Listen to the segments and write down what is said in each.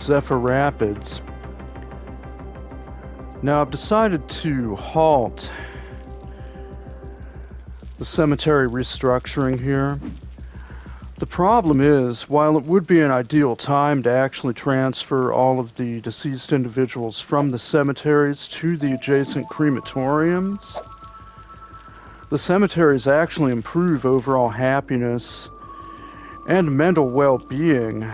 Zephyr Rapids. Now I've decided to halt the cemetery restructuring here. The problem is, while it would be an ideal time to actually transfer all of the deceased individuals from the cemeteries to the adjacent crematoriums, the cemeteries actually improve overall happiness and mental well-being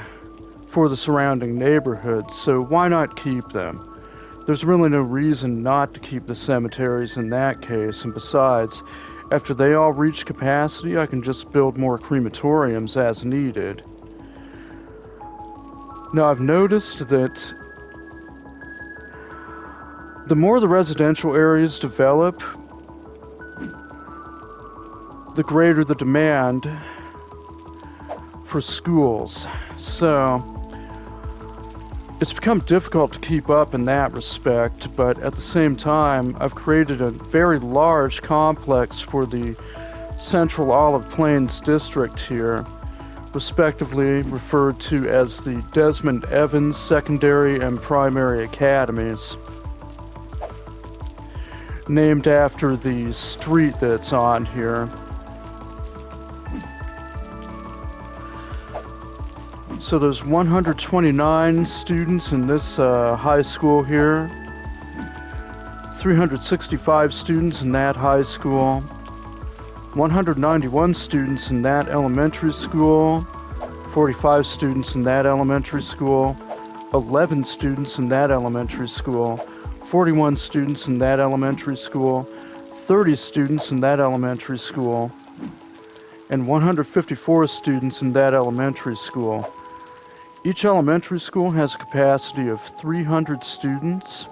for the surrounding neighborhoods, so why not keep them? There's really no reason not to keep the cemeteries in that case, and besides, after they all reach capacity, I can just build more crematoriums as needed. Now, I've noticed that the more the residential areas develop, the greater the demand for schools. So, it's become difficult to keep up in that respect, but at the same time, I've created a very large complex for the Central Olive Plains District here, respectively referred to as the Desmond Evans Secondary and Primary Academies, named after the street that's on here. So there's 129 students in this high school here, 365 students in that high school, 191 students in that elementary school, 45 students in that elementary school, 11 students in that elementary school, 41 students in that elementary school, 30 students in that elementary school, and 154 students in that elementary school. Each elementary school has a capacity of 300 students,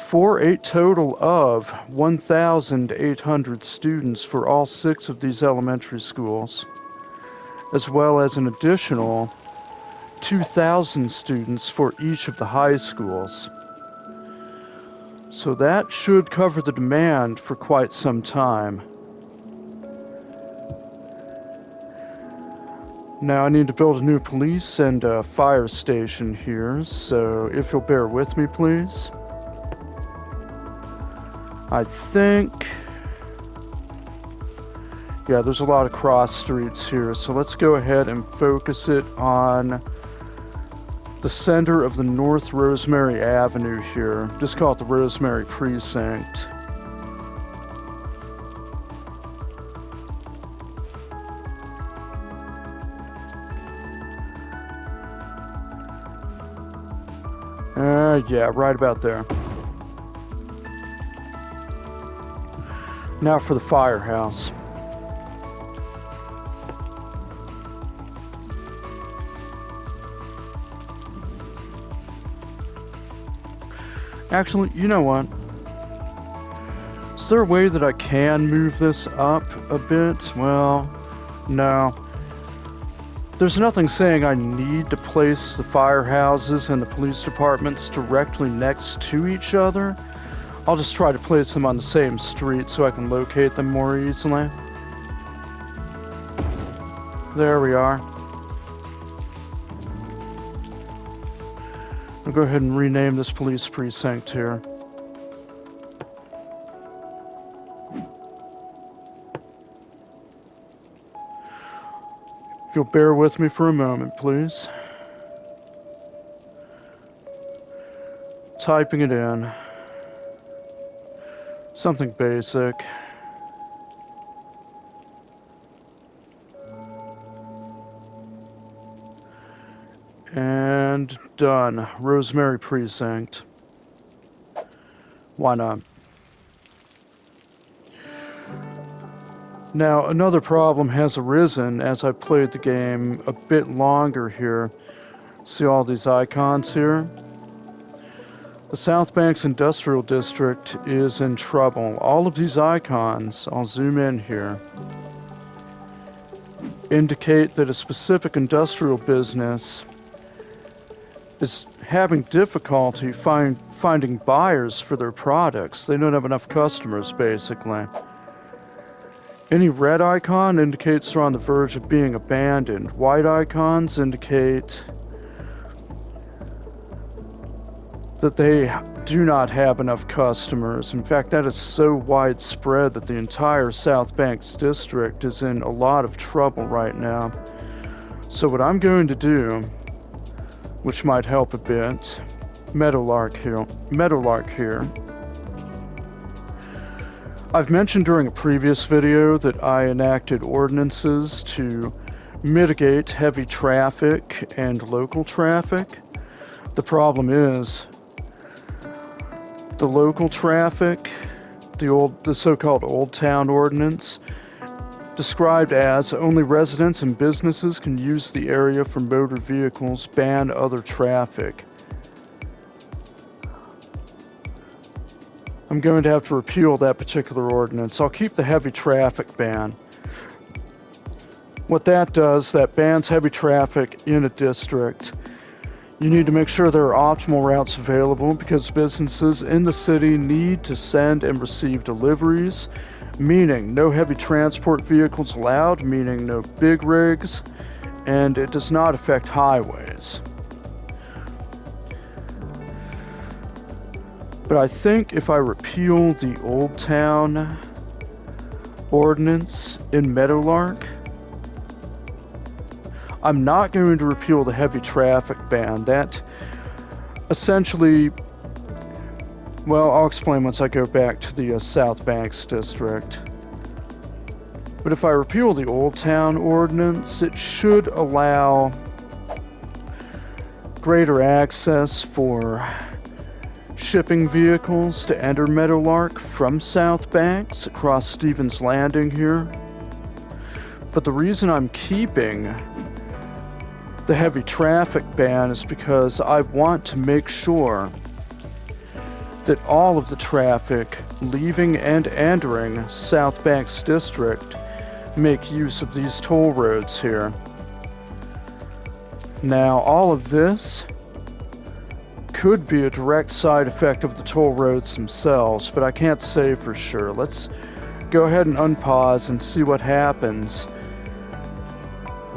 for a total of 1,800 students for all 6 of these elementary schools, as well as an additional 2,000 students for each of the high schools. So that should cover the demand for quite some time. Now I need to build a new police and fire station here, so if you'll bear with me, please. I think... yeah, there's a lot of cross streets here, so let's go ahead and focus it on the center of the North Rosemary Avenue here. Just call it the Rosemary Precinct. Yeah, right about there. Now for the firehouse. Actually, you know what? Is there a way that I can move this up a bit? Well, no. There's nothing saying I need to place the firehouses and the police departments directly next to each other. I'll just try to place them on the same street so I can locate them more easily. There we are. I'll go ahead and rename this police precinct here. If you'll bear with me for a moment, please. Typing it in. Something basic. And done. Rosemary Precinct. Why not? Now, another problem has arisen as I played the game a bit longer here. See all these icons here? The South Banks Industrial District is in trouble. All of these icons, I'll zoom in here, indicate that a specific industrial business is having difficulty finding buyers for their products. They don't have enough customers, basically. Any red icon indicates they're on the verge of being abandoned. White icons indicate that they do not have enough customers. In fact, that is so widespread that the entire South Banks district is in a lot of trouble right now. So what I'm going to do, which might help a bit, Meadowlark here. I've mentioned during a previous video that I enacted ordinances to mitigate heavy traffic and local traffic. The problem is the local traffic, the so-called Old Town Ordinance, described as only residents and businesses can use the area for motor vehicles, ban other traffic. I'm going to have to repeal that particular ordinance. I'll keep the heavy traffic ban. What that does, that bans heavy traffic in a district. You need to make sure there are optimal routes available because businesses in the city need to send and receive deliveries, meaning no heavy transport vehicles allowed, meaning no big rigs, and it does not affect highways. But I think if I repeal the Old Town Ordinance in Meadowlark, I'm not going to repeal the heavy traffic ban. That essentially, well, I'll explain once I go back to the South Banks district. But if I repeal the Old Town Ordinance, it should allow greater access for shipping vehicles to enter Meadowlark from South Banks across Stevens Landing here. But the reason I'm keeping the heavy traffic ban is because I want to make sure that all of the traffic leaving and entering South Banks District make use of these toll roads here. Now, all of this could be a direct side effect of the toll roads themselves, but I can't say for sure. Let's go ahead and unpause and see what happens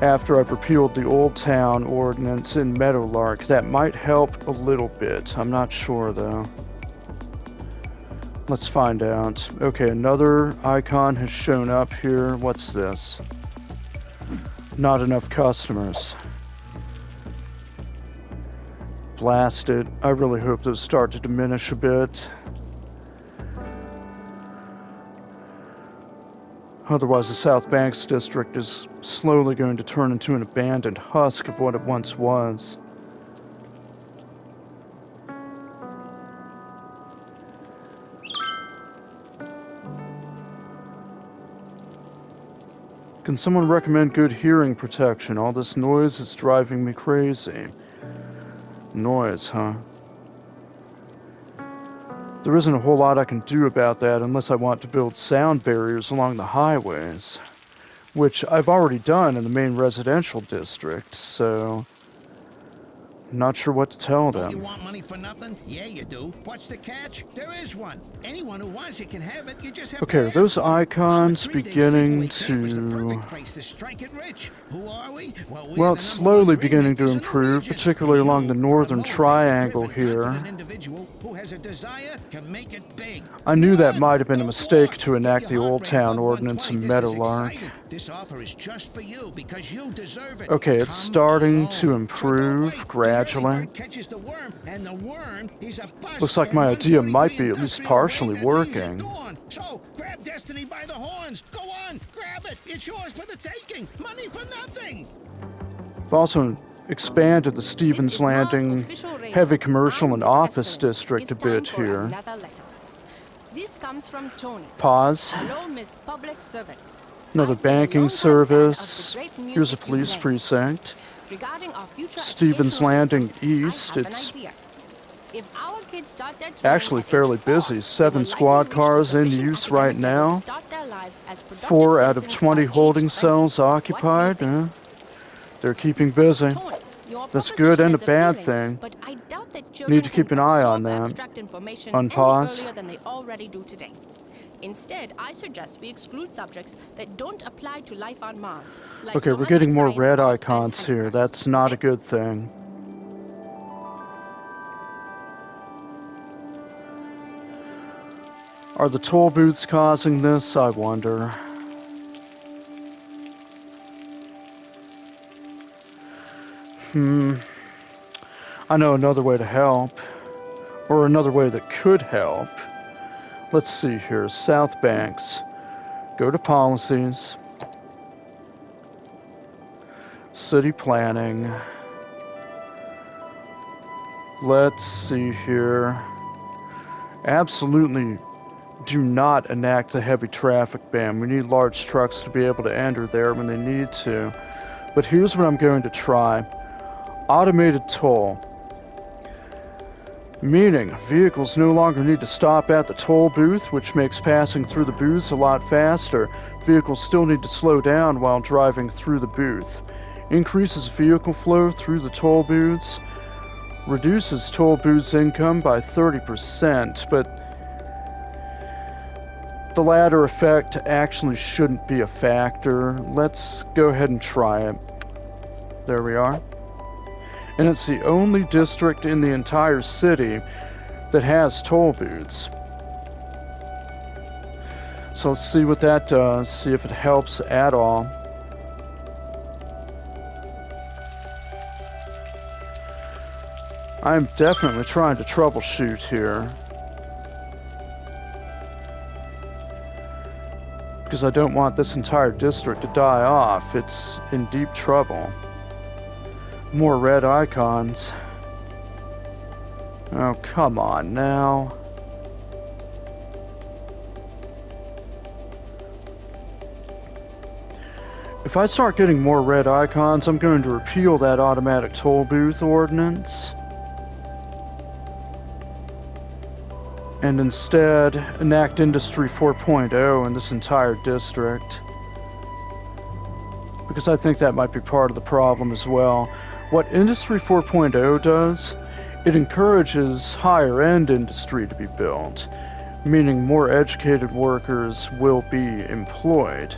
after I've repealed the Old Town Ordinance in Meadowlark. That might help a little bit. I'm not sure, though. Let's find out. Okay, another icon has shown up here. What's this? Not enough customers. Blast it. I really hope those start to diminish a bit. Otherwise, the South Banks district is slowly going to turn into an abandoned husk of what it once was. Can someone recommend good hearing protection? All this noise is driving me crazy. Noise, huh? There isn't a whole lot I can do about that unless I want to build sound barriers along the highways, which I've already done in the main residential district, so I'm not sure what to tell them. You want money for nothing? Yeah, you do. What's the catch? There is one. Anyone who wants it can have it. You just have okay, to are those ask. icons beginning to... Well, it's slowly beginning to improve, particularly along the northern triangle here. I knew that might have been a mistake to enact the Old Town Ordinance in Meadowlark. Okay, it's starting to improve gradually. Looks like my idea might be at least partially working. So, grab destiny by the horns. Go on, grab it. It's yours for the taking. Money for nothing. I've also expanded the Stevens Landing heavy commercial and office district a bit here. This comes from Tony. Pause. Hello, Miss Public Service. Another banking service. Here's a police precinct. Regarding our future Stevens Landing East. It's actually fairly busy. 7 squad cars in use right now. 4 out of 20 holding cells occupied. They're keeping busy. That's a good and a bad thing. Need to keep an eye on them. Unpause. Instead, I suggest we exclude subjects that don't apply to life on Mars. Like okay, we're getting more red icons here. That's not a good thing. Are the toll booths causing this? I wonder. I know another way to help. Or another way that could help. Let's see here. South Banks. Go to policies. City planning. Let's see here. Absolutely do not enact a heavy traffic ban. We need large trucks to be able to enter there when they need to. But here's what I'm going to try. Automated toll. Meaning, vehicles no longer need to stop at the toll booth, which makes passing through the booths a lot faster. Vehicles still need to slow down while driving through the booth. Increases vehicle flow through the toll booths. Reduces toll booths' income by 30%, but the latter effect actually shouldn't be a factor. Let's go ahead and try it. There we are. And it's the only district in the entire city that has toll booths. So let's see what that does, see if it helps at all. I'm definitely trying to troubleshoot here. Because I don't want this entire district to die off. It's in deep trouble. More red icons. Oh, come on now. If I start getting more red icons, I'm going to repeal that automatic toll booth ordinance. And instead, enact Industry 4.0 in this entire district. Because I think that might be part of the problem as well. What Industry 4.0 does, it encourages higher-end industry to be built, meaning more educated workers will be employed.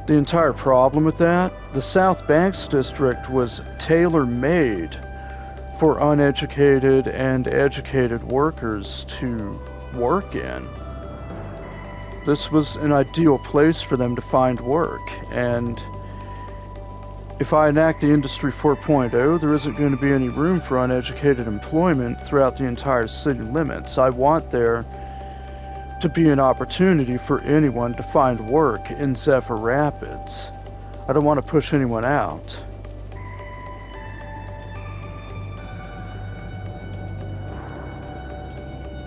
The entire problem with that, the South Banks district was tailor-made for uneducated and educated workers to work in. This was an ideal place for them to find work, and if I enact the Industry 4.0, there isn't going to be any room for uneducated employment throughout the entire city limits. I want there to be an opportunity for anyone to find work in Zephyr Rapids. I don't want to push anyone out.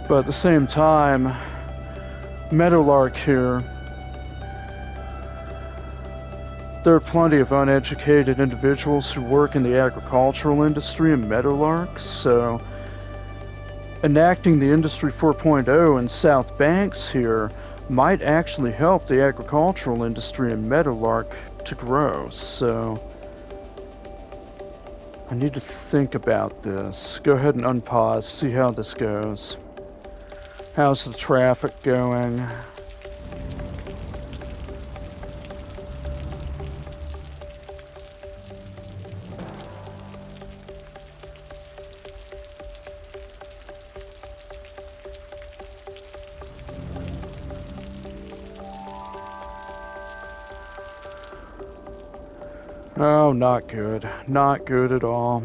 But at the same time, Meadowlark here, there are plenty of uneducated individuals who work in the agricultural industry in Meadowlark, so enacting the Industry 4.0 in South Banks here might actually help the agricultural industry in Meadowlark to grow, so I need to think about this. Go ahead and unpause, see how this goes. How's the traffic going? Oh, not good. Not good at all.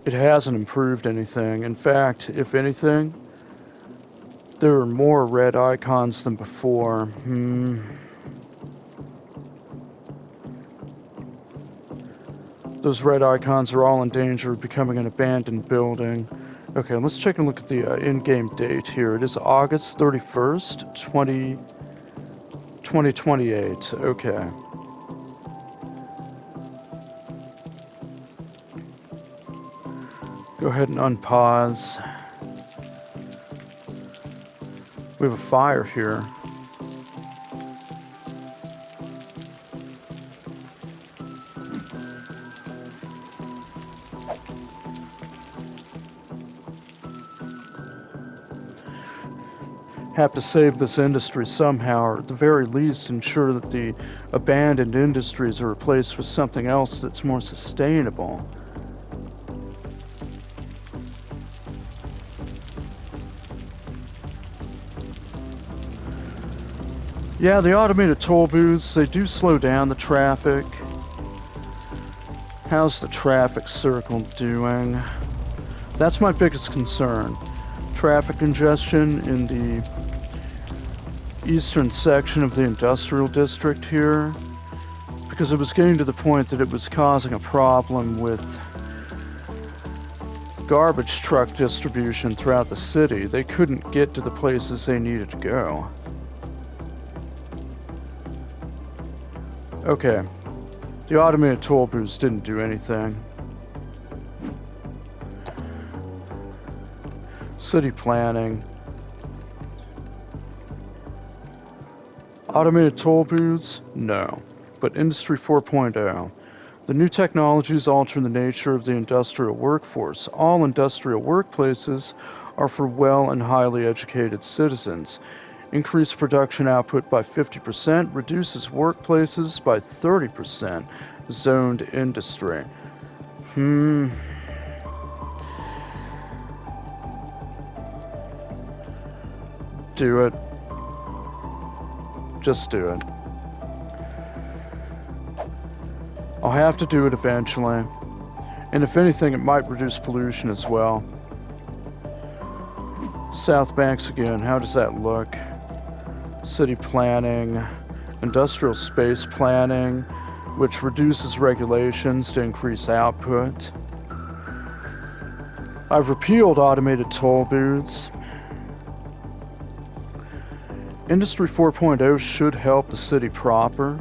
It hasn't improved anything. In fact, if anything, there are more red icons than before. Those red icons are all in danger of becoming an abandoned building. Okay, let's take a look at the in-game date here. It is August 31st, 2028. Okay. Go ahead and unpause. We have a fire here. Have to save this industry somehow, or at the very least ensure that the abandoned industries are replaced with something else that's more sustainable. Yeah, the automated toll booths, they do slow down the traffic. How's the traffic circle doing? That's my biggest concern. Traffic congestion in the eastern section of the industrial district here. Because it was getting to the point that it was causing a problem with garbage truck distribution throughout the city. They couldn't get to the places they needed to go. Okay. The automated toll booths didn't do anything. City planning. Automated toll booths? No. But Industry 4.0. The new technologies alter the nature of the industrial workforce. All industrial workplaces are for well and highly educated citizens. Increase production output by 50%, reduces workplaces by 30%. Zoned industry. Do it. Just do it. I'll have to do it eventually. And if anything, it might reduce pollution as well. South Banks again, how does that look? City planning, industrial space planning, which reduces regulations to increase output. I've repealed automated toll booths. Industry 4.0 should help the city proper.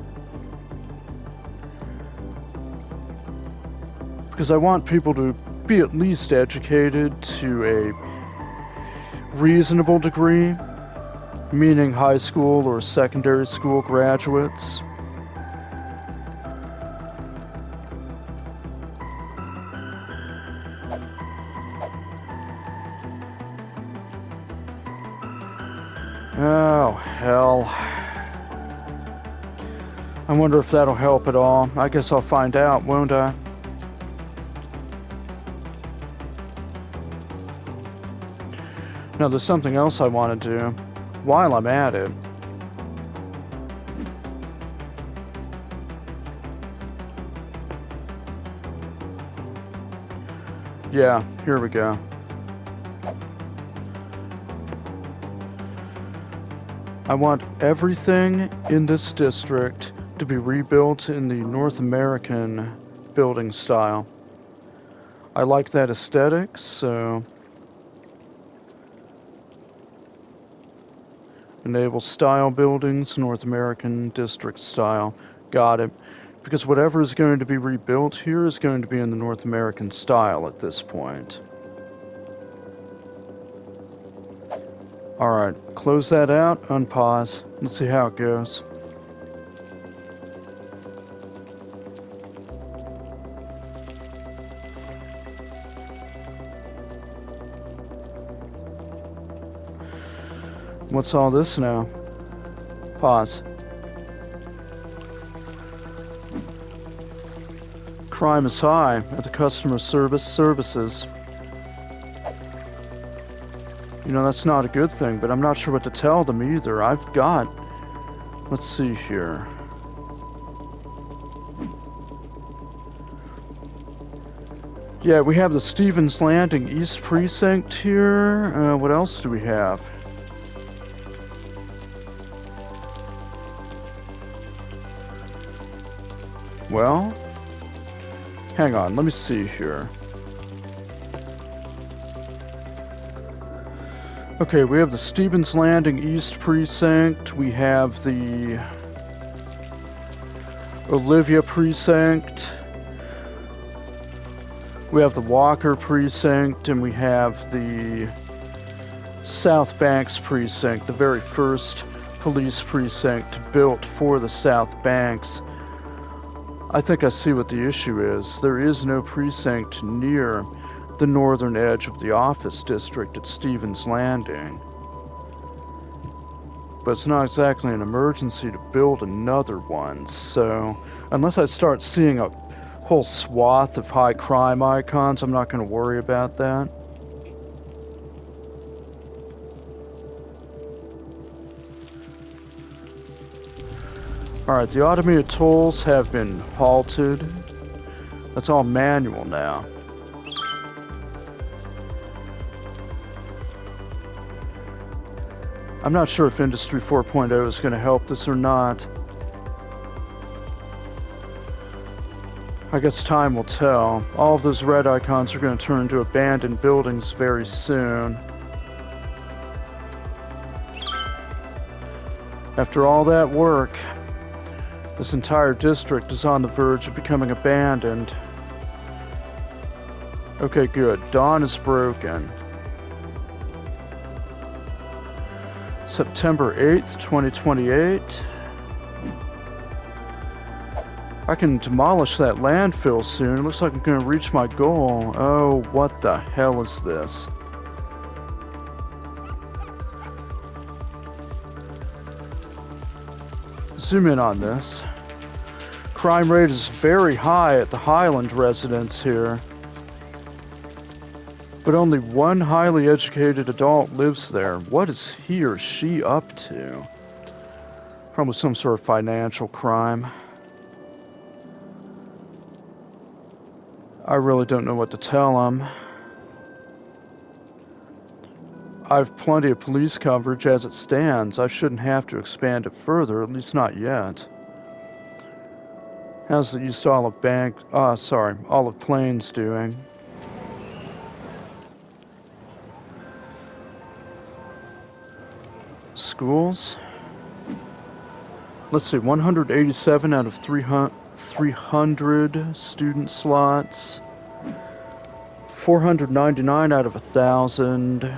Because I want people to be at least educated to a reasonable degree, meaning high school or secondary school graduates. Oh, hell. I wonder if that'll help at all. I guess I'll find out, won't I? Now, there's something else I want to do while I'm at it. Yeah, here we go. I want everything in this district to be rebuilt in the North American building style. I like that aesthetic, so enable style buildings, North American district style. Got it. Because whatever is going to be rebuilt here is going to be in the North American style at this point. Alright, close that out, unpause. Let's see how it goes. What's all this now? Pause. Crime is high at the customer services. You know, that's not a good thing, but I'm not sure what to tell them either. Let's see here. Yeah, we have the Stevens Landing East Precinct here. What else do we have? Well, hang on, let me see here. Okay, we have the Stevens Landing East Precinct. We have the Olivia Precinct. We have the Walker Precinct, and we have the South Banks Precinct, the very first police precinct built for the South Banks. I think I see what the issue is. There is no precinct near the northern edge of the office district at Stevens Landing. But it's not exactly an emergency to build another one, so unless I start seeing a whole swath of high crime icons, I'm not going to worry about that. Alright, the automated tolls have been halted. That's all manual now. I'm not sure if Industry 4.0 is going to help this or not. I guess time will tell. All of those red icons are going to turn into abandoned buildings very soon. After all that work, this entire district is on the verge of becoming abandoned. Okay, good. Dawn is broken. September 8th, 2028. I can demolish that landfill soon. It looks like I'm going to reach my goal. Oh, what the hell is this? Zoom in on this. Crime rate is very high at the Highland residence here. But only one highly educated adult lives there. What is he or she up to? Probably some sort of financial crime. I really don't know what to tell him. I've plenty of police coverage as it stands. I shouldn't have to expand it further, at least not yet. How's the East Olive Olive Plains doing? Schools? Let's see, 187 out of 300 student slots. 499 out of 1,000.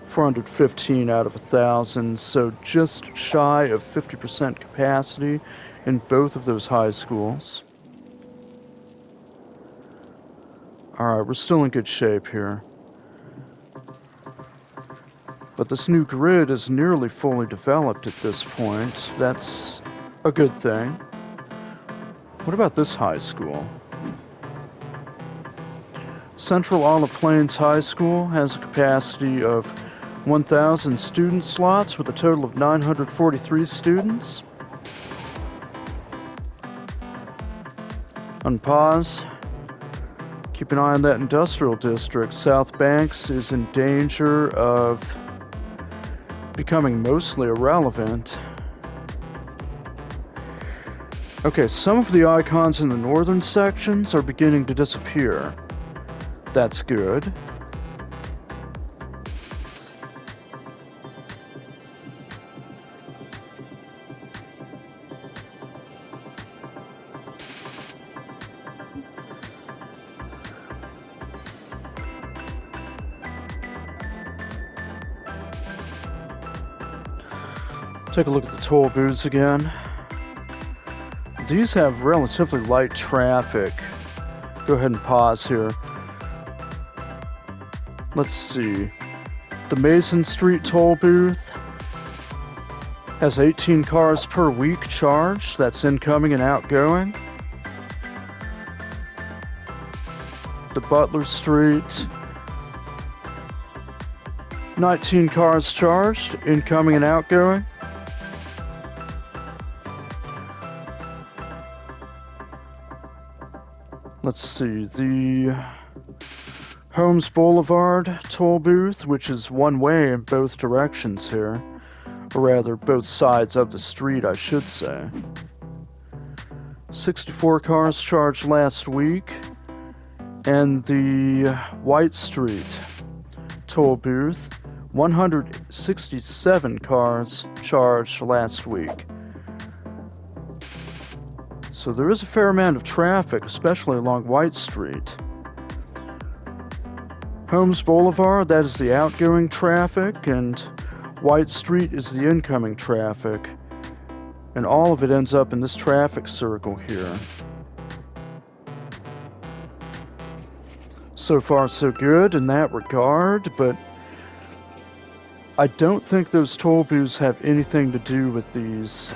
415 out of 1,000, so just shy of 50% capacity in both of those high schools. Alright, we're still in good shape here. But this new grid is nearly fully developed at this point. That's a good thing. What about this high school? Central Olive Plains High School has a capacity of 1,000 student slots with a total of 943 students. Unpause. Keep an eye on that industrial district. South Banks is in danger of becoming mostly irrelevant. Okay, some of the icons in the northern sections are beginning to disappear. That's good. Take a look at the toll booths again. These have relatively light traffic. Go ahead and pause here. Let's see. The Mason Street toll booth has 18 cars per week charged. That's incoming and outgoing. The Butler Street, 19 cars charged, incoming and outgoing. Let's see, the Holmes Boulevard toll booth, which is one way in both directions here. Or rather, both sides of the street, I should say. 64 cars charged last week. And the White Street toll booth, 167 cars charged last week. So there is a fair amount of traffic, especially along White Street. Holmes Boulevard, that is the outgoing traffic, and White Street is the incoming traffic. And all of it ends up in this traffic circle here. So far so good in that regard, but I don't think those toll booths have anything to do with these.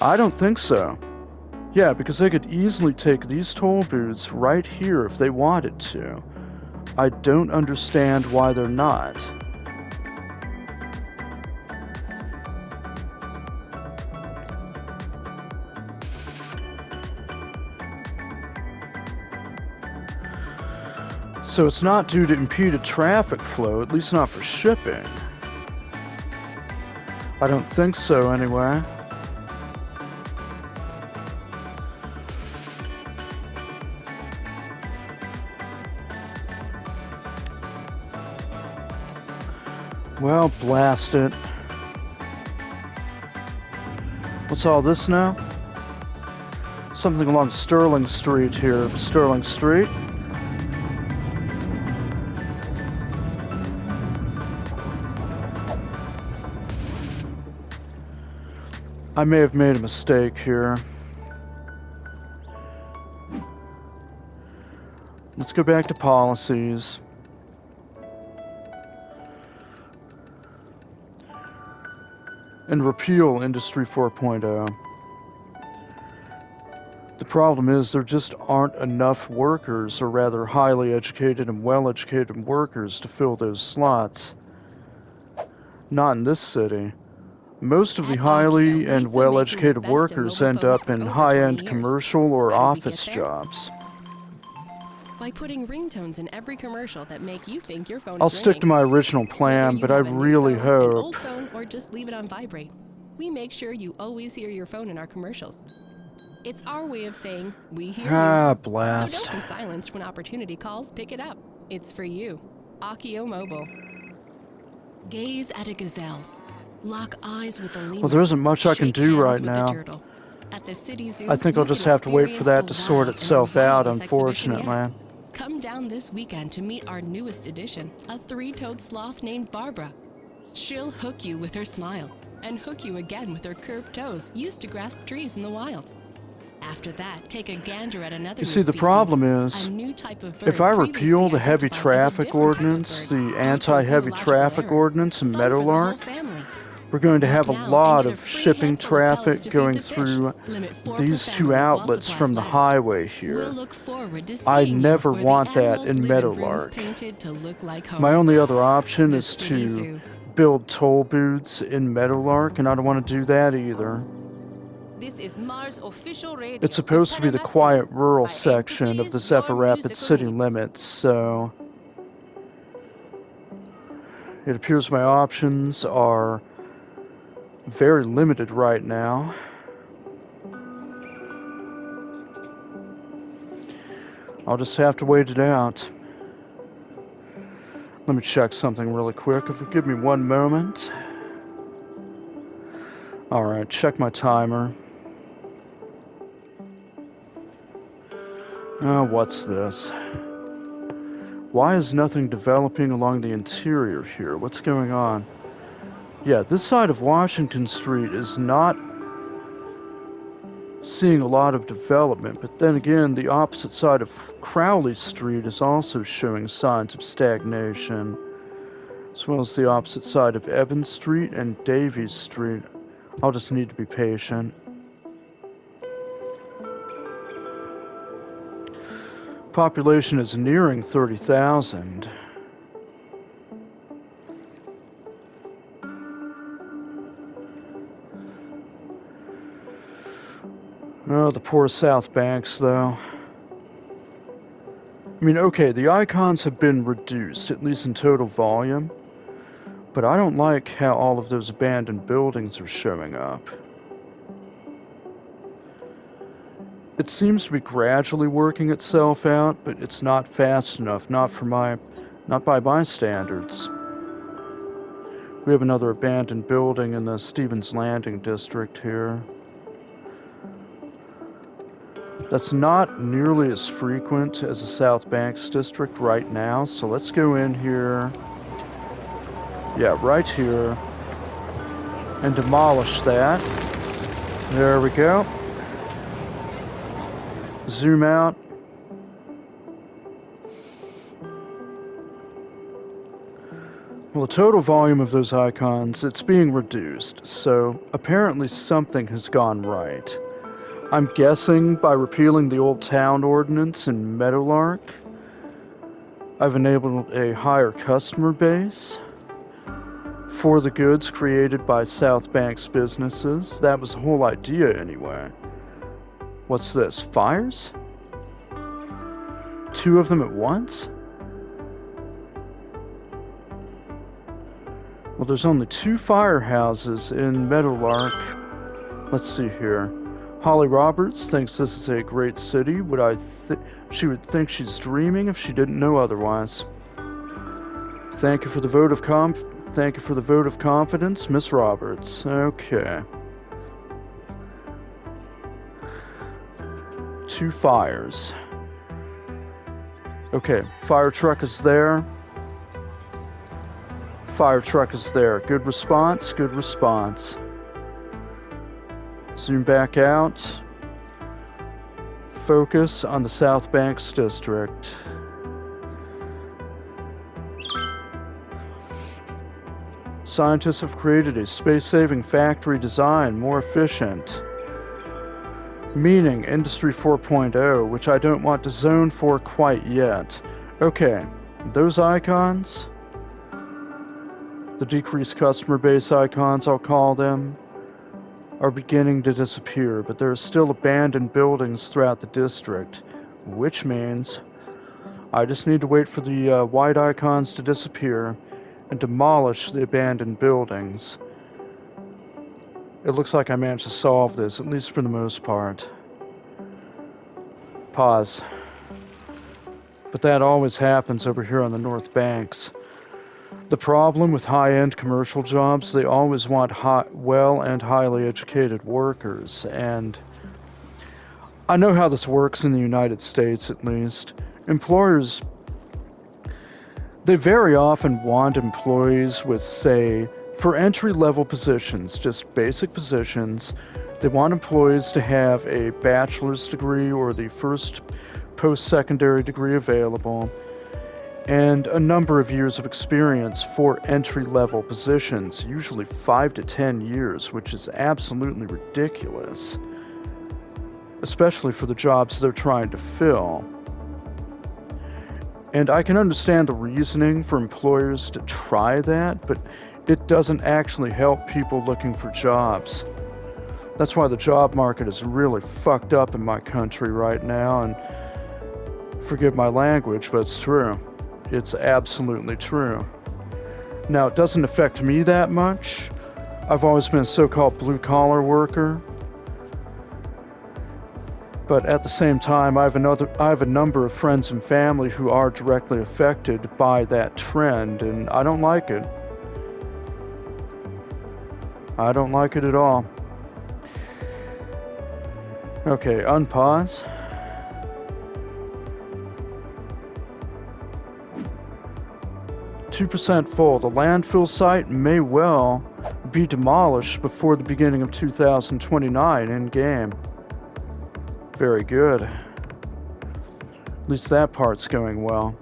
I don't think so. Yeah, because they could easily take these toll booths right here if they wanted to. I don't understand why they're not. So it's not due to impeded traffic flow, at least not for shipping. I don't think so, anyway. Well, blast it. What's all this now? Something along Sterling Street here. Sterling Street. I may have made a mistake here. Let's go back to policies. And repeal Industry 4.0. The problem is there just aren't enough workers, or rather highly educated and well-educated workers, to fill those slots. Not in this city. Most of the highly and well-educated workers end up in high-end commercial or office jobs. By putting ringtones in every commercial that make you think your phone is I'll stick to my original plan, but I really hope... An old phone, or just leave it on vibrate. We make sure you always hear your phone in our commercials. It's our way of saying, we hear you. Blast. So don't be silenced when opportunity calls, pick it up. It's for you. Akio Mobile. Gaze at a gazelle. Lock eyes with the lemur. Well, there isn't much I can do right now. At the city zoo, I think I'll just have to wait for that to sort itself out, unfortunately. Come down this weekend to meet our newest addition, a three-toed sloth named Barbara. She'll hook you with her smile, and hook you again with her curved toes used to grasp trees in the wild. After that, take a gander at another. You see, the problem is, if I repeal the heavy traffic ordinance, the anti-heavy traffic ordinance in Meadowlark, we're going to have a lot of shipping traffic going through these two outlets from the highway here. I never want that in Meadowlark. My only other option is to build toll booths in Meadowlark, and I don't want to do that either. This is Mars official radio. It's supposed to be the quiet rural section of the Zephyr Rapids city limits, so it appears my options are very limited right now. I'll just have to wait it out. Let me check something really quick, if you give me one moment. Alright, check my timer. Oh, what's this? Why is nothing developing along the interior here? What's going on? Yeah, this side of Washington Street is not seeing a lot of development, but then again, the opposite side of Crowley Street is also showing signs of stagnation, as well as the opposite side of Evans Street and Davies Street. I'll just need to be patient. Population is nearing 30,000. Oh, the poor South Banks, though. I mean, okay, the icons have been reduced, at least in total volume, but I don't like how all of those abandoned buildings are showing up. It seems to be gradually working itself out, but it's not fast enough, not by my standards. We have another abandoned building in the Stevens Landing district here. That's not nearly as frequent as the South Banks district right now, so let's go in here. Yeah, right here. And demolish that. There we go. Zoom out. Well, the total volume of those icons, it's being reduced, so apparently something has gone right. I'm guessing by repealing the Old Town Ordinance in Meadowlark, I've enabled a higher customer base for the goods created by South Banks businesses. That was the whole idea anyway. What's this? Fires? 2 of them at once? Well, there's only 2 firehouses in Meadowlark. Let's see here. Holly Roberts thinks this is a great city. She would think she's dreaming if she didn't know otherwise. Thank you for the vote of confidence, Miss Roberts. Okay. 2 fires. Okay, fire truck is there. Fire truck is there. Good response, good response. Zoom back out. Focus on the South Banks district. Scientists have created a space-saving factory design, more efficient. Meaning Industry 4.0, which I don't want to zone for quite yet. Okay, those icons, the decreased customer base icons, I'll call them, are beginning to disappear, but there are still abandoned buildings throughout the district, which means I just need to wait for the white icons to disappear and demolish the abandoned buildings. It looks like I managed to solve this, at least for the most part. Pause. But that always happens over here on the North Banks. The problem with high-end commercial jobs, they always want well and highly educated workers, and I know how this works in the United States, at least. Employers, they very often want employees with, say, for entry-level positions, just basic positions, they want employees to have a bachelor's degree or the first post-secondary degree available, and a number of years of experience for entry-level positions, usually 5 to 10 years, which is absolutely ridiculous, especially for the jobs they're trying to fill. And I can understand the reasoning for employers to try that, but it doesn't actually help people looking for jobs. That's why the job market is really fucked up in my country right now, and forgive my language, but it's true. It's absolutely true. Now, it doesn't affect me that much. I've always been a so-called blue-collar worker. But at the same time, I have a number of friends and family who are directly affected by that trend, and I don't like it. I don't like it at all. Okay, unpause. %2 full. The landfill site may well be demolished before the beginning of 2029 in-game. Very good. At least that part's going well.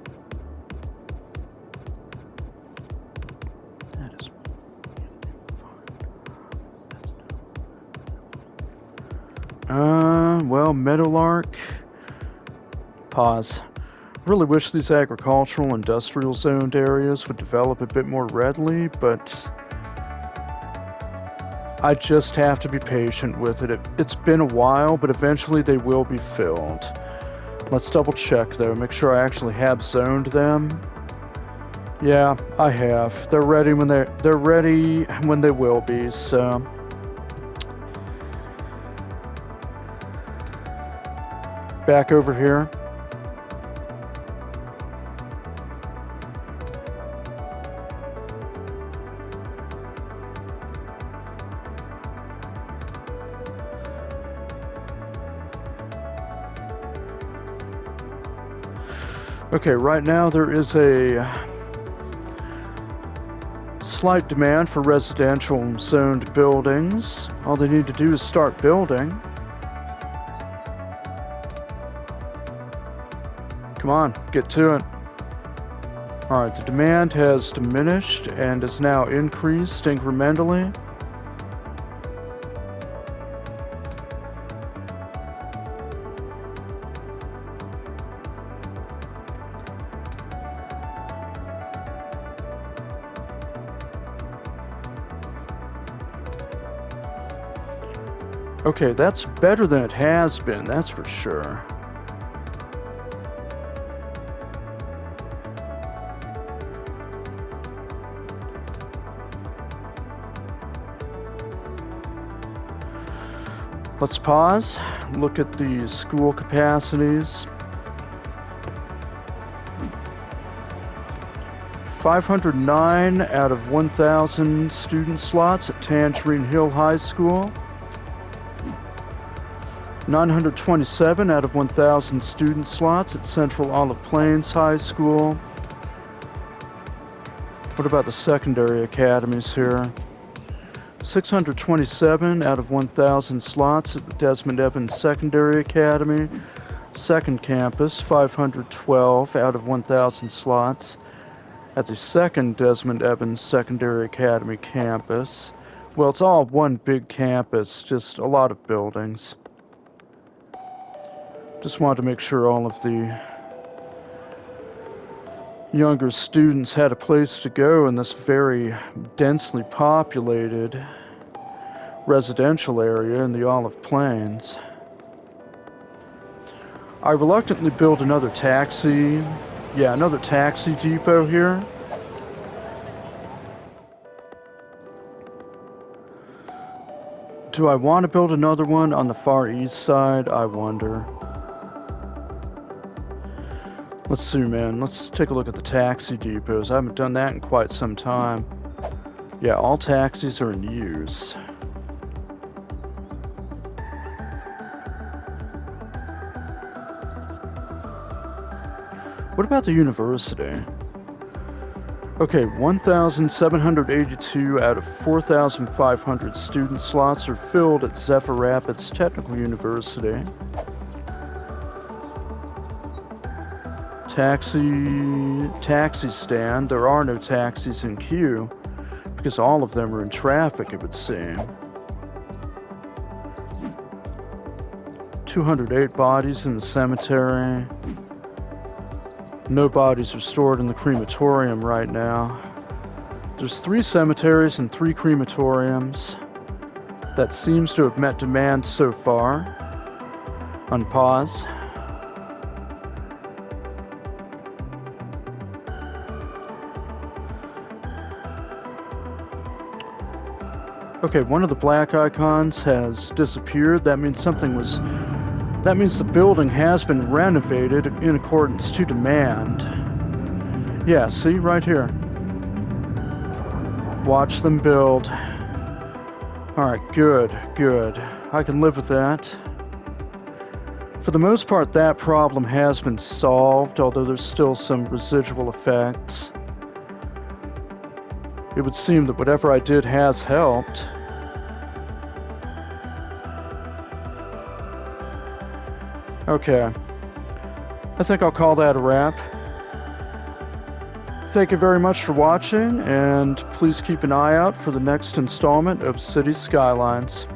That is... well, Meadowlark. Pause. Really wish these agricultural, industrial zoned areas would develop a bit more readily, but I just have to be patient with it. It's been a while, but eventually they will be filled. Let's double check though, make sure I actually have zoned them. Yeah, I have. They're ready when they will be, so back over here. Okay, right now there is a slight demand for residential zoned buildings. All they need to do is start building. Come on, get to it. Alright, the demand has diminished and is now increased incrementally. Okay, that's better than it has been, that's for sure. Let's pause, look at the school capacities. 509 out of 1,000 student slots at Tangerine Hill High School. 927 out of 1,000 student slots at Central Olive Plains High School. What about the secondary academies here? 627 out of 1,000 slots at the Desmond Evans Secondary Academy. Second campus, 512 out of 1,000 slots at the second Desmond Evans Secondary Academy campus. Well, it's all one big campus, just a lot of buildings. Just wanted to make sure all of the younger students had a place to go in this very densely populated residential area in the Olive Plains. I reluctantly built another taxi depot here. Do I want to build another one on the far east side? I wonder. Let's see, man. Let's take a look at the taxi depots. I haven't done that in quite some time. Yeah, all taxis are in use. What about the university? Okay, 1,782 out of 4,500 student slots are filled at Zephyr Rapids Technical University. Taxi stand. There are no taxis in queue because all of them are in traffic, it would seem. 208 bodies in the cemetery. No bodies are stored in the crematorium right now. There's 3 cemeteries and 3 crematoriums. That seems to have met demand so far. Unpause. Okay, one of the black icons has disappeared. That means That means the building has been renovated in accordance to demand. Yeah, see, right here. Watch them build. Alright, good. I can live with that. For the most part, that problem has been solved, although there's still some residual effects. It would seem that whatever I did has helped. Okay. I think I'll call that a wrap. Thank you very much for watching, and please keep an eye out for the next installment of City Skylines.